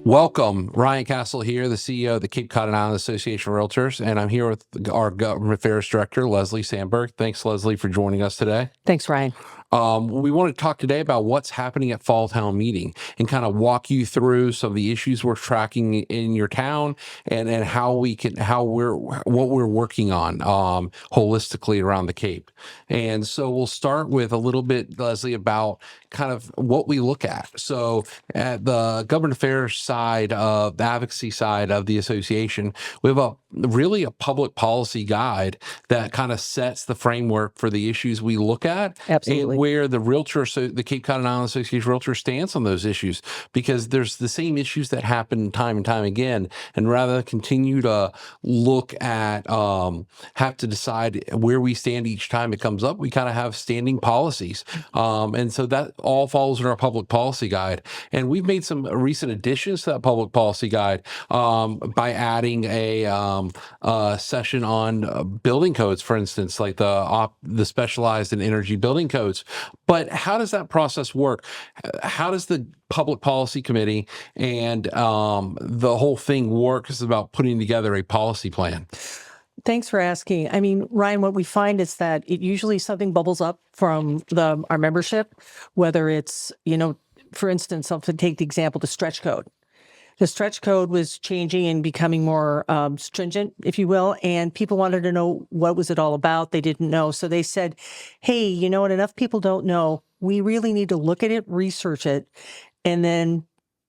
Welcome. Ryan Castle here, the CEO of the Cape Cod and Island Association of Realtors, and I'm here with our Government Affairs Director, Leslie Sandberg. Thanks, Leslie, for joining us today. Thanks, Ryan. We want to talk today about what's happening at Fall Town Meeting and kind of walk you through some of the issues we're tracking in your town and what we're working on holistically around the Cape. And so we'll start with a little bit, Leslie, about kind of what we look at. So at the government affairs side of the advocacy side of the association, we have a public policy guide that kind of sets the framework for the issues we look at. Absolutely. And where the Cape Cod and Island Association of Realtors stands on those issues, because there's the same issues that happen time and time again. And rather than continue to look at, have to decide where we stand each time it comes up, we kind of have standing policies. And so that all falls in our public policy guide. And we've made some recent additions to that public policy guide by adding a session on building codes, for instance, like the specialized in energy building codes. But how does that process work? How does the Public Policy Committee and the whole thing work? It's about putting together a policy plan. Thanks for asking. I mean, Ryan, what we find is that it usually something bubbles up from our membership, whether it's, for instance, I'll take the example, the stretch code. The stretch code was changing and becoming more stringent, if you will, and people wanted to know what was it all about. They didn't know. So they said, hey, you know what? Enough people don't know. We really need to look at it, research it, and then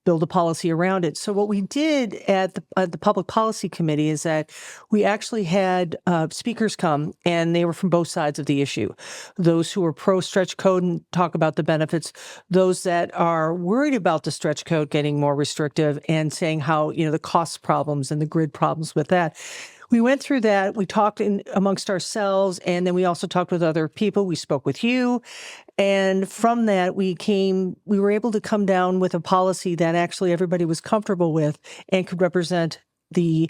build a policy around it. So what we did at the Public Policy Committee is that we actually had speakers come, and they were from both sides of the issue. Those who are pro-stretch code and talk about the benefits, those that are worried about the stretch code getting more restrictive and saying how, the cost problems and the grid problems with that. We went through that. We talked amongst ourselves, and then we also talked with other people. We spoke with you. And from that, we were able to come down with a policy that actually everybody was comfortable with and could represent the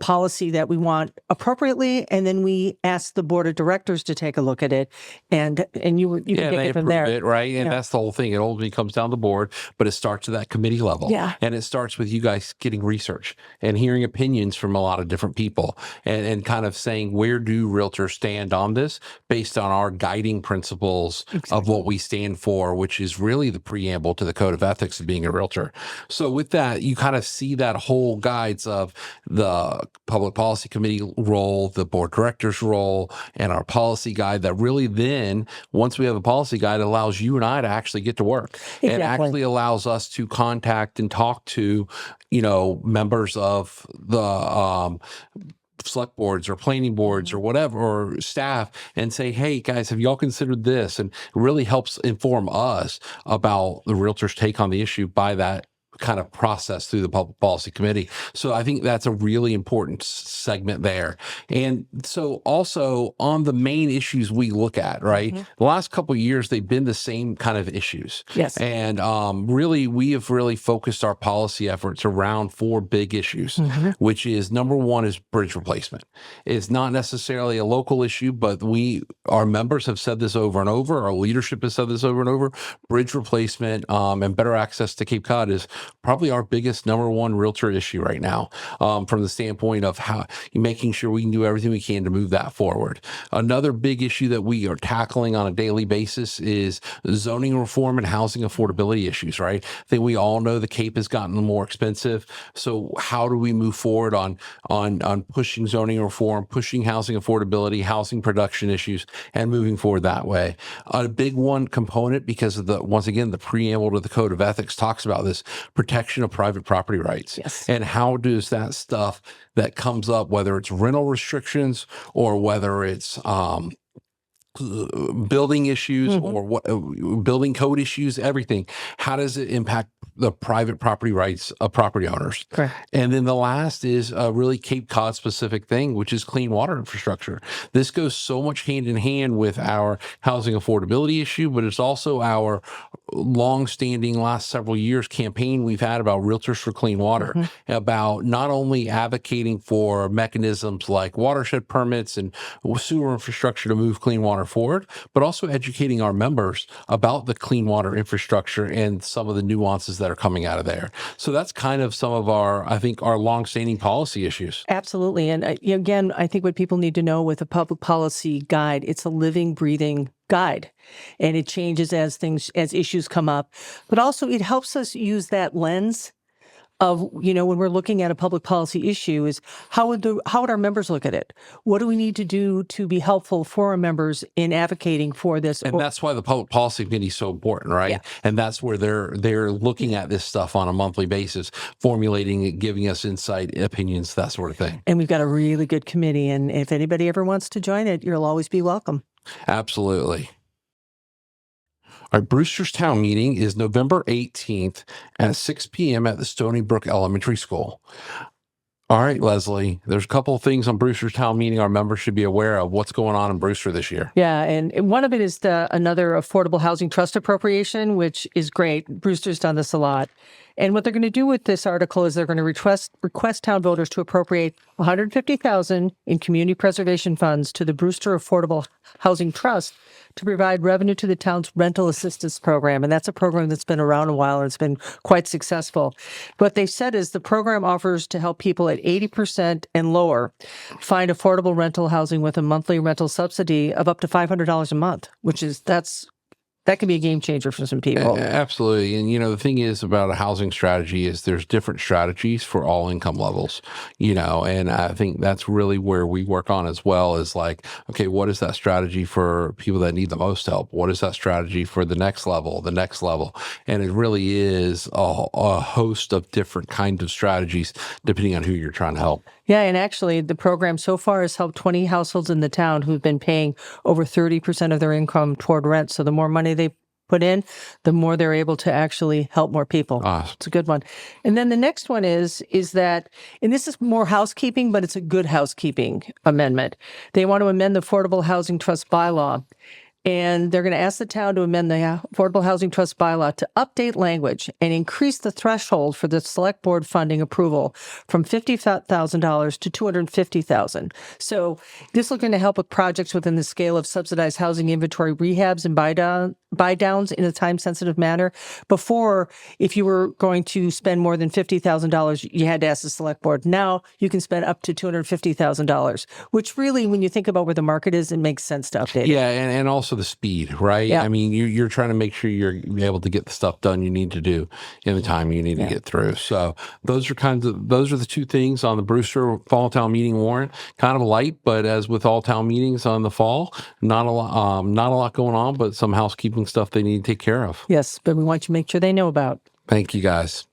policy that we want appropriately, and then we asked the board of directors to take a look at it, and you can take it from there, it, right? And that's the whole thing. It ultimately comes down to the board, but it starts at that committee level. Yeah, and it starts with you guys getting research and hearing opinions from a lot of different people, and kind of saying, where do realtors stand on this based on our guiding principles of what we stand for, which is really the preamble to the code of ethics of being a realtor. So with that, you kind of see that whole guides of the Public Policy Committee role, the board director's role, and our policy guide that really then, once we have a policy guide, allows you and I to actually get to work. Exactly. And actually allows us to contact and talk to, members of the select boards or planning boards or whatever, or staff, and say, hey guys, have y'all considered this? And it really helps inform us about the realtor's take on the issue by that kind of process through the Public Policy Committee. So I think that's a really important segment there. And so also on the main issues we look at, right? Mm-hmm. The last couple of years, they've been the same kind of issues. Yes. And really, we have really focused our policy efforts around 4 big issues, mm-hmm. which is number 1 is bridge replacement. It's not necessarily a local issue, but our members have said this over and over. Our leadership has said this over and over. Bridge replacement and better access to Cape Cod is probably our biggest number 1 realtor issue right now, from the standpoint of how making sure we can do everything we can to move that forward. Another big issue that we are tackling on a daily basis is zoning reform and housing affordability issues, right? I think we all know the Cape has gotten more expensive. So how do we move forward on pushing zoning reform, pushing housing affordability, housing production issues, and moving forward that way? A big one component, because of once again, the preamble to the Code of Ethics talks about this, protection of private property rights. Yes. And how does that stuff that comes up, whether it's rental restrictions or whether it's building issues, mm-hmm. or what building code issues, everything, how does it impact the private property rights of property owners? Correct. And then the last is a really Cape Cod specific thing, which is clean water infrastructure. This goes so much hand in hand with our housing affordability issue, but it's also our long-standing last several years campaign we've had about Realtors for Clean Water, about not only advocating for mechanisms like watershed permits and sewer infrastructure to move clean water forward, but also educating our members about the clean water infrastructure and some of the nuances that are coming out of there. So that's kind of some of our, I think, our long-standing policy issues. Absolutely. And again, I think what people need to know with a public policy guide, it's a living, breathing guide, and it changes as issues come up. But also it helps us use that lens of, when we're looking at a public policy issue, is how would our members look at it? What do we need to do to be helpful for our members in advocating for this? And that's why the public policy committee is so important, right? Yeah. And that's where they're looking at this stuff on a monthly basis, formulating it, giving us insight, opinions, that sort of thing. And we've got a really good committee. And if anybody ever wants to join it, you'll always be welcome. Absolutely. Our Brewster's Town Meeting is November 18th at 6 p.m. at the Stony Brook Elementary School. All right, Leslie, there's a couple of things on Brewster's Town Meeting our members should be aware of. What's going on in Brewster this year? Yeah, and one of it is another Affordable Housing Trust appropriation, which is great. Brewster's done this a lot. And what they're going to do with this article is they're going to request town voters to appropriate $150,000 in community preservation funds to the Brewster Affordable Housing Trust to provide revenue to the town's rental assistance program. And that's a program that's been around a while and it's been quite successful. What they've said is the program offers to help people at 80% and lower find affordable rental housing with a monthly rental subsidy of up to $500 a month, that can be a game changer for some people. Absolutely. And, the thing is about a housing strategy is there's different strategies for all income levels, and I think that's really where we work on as well is like, okay, what is that strategy for people that need the most help? What is that strategy for the next level? And it really is a host of different kinds of strategies depending on who you're trying to help. Yeah, and actually the program so far has helped 20 households in the town who've been paying over 30% of their income toward rent. So the more money they put in, the more they're able to actually help more people. It's a good one. And then the next one is that, and this is more housekeeping, but it's a good housekeeping amendment. They want to amend the Affordable Housing Trust bylaw. And they're going to ask the town to amend the Affordable Housing Trust bylaw to update language and increase the threshold for the select board funding approval from $50,000 to $250,000. So this is going to help with projects within the scale of subsidized housing inventory rehabs and buy downs in a time-sensitive manner. Before, if you were going to spend more than $50,000, you had to ask the select board. Now you can spend up to $250,000, which really, when you think about where the market is, it makes sense to update it. Yeah, and also the speed, right? Yeah. I mean, you're trying to make sure you're able to get the stuff done you need to do in the time you need to get through. So those are the two things on the Brewster Fall Town Meeting warrant. Kind of light, but as with all town meetings on the fall, not a lot going on, but some housekeeping stuff they need to take care of. Yes, but we want you to make sure they know about. Thank you, guys.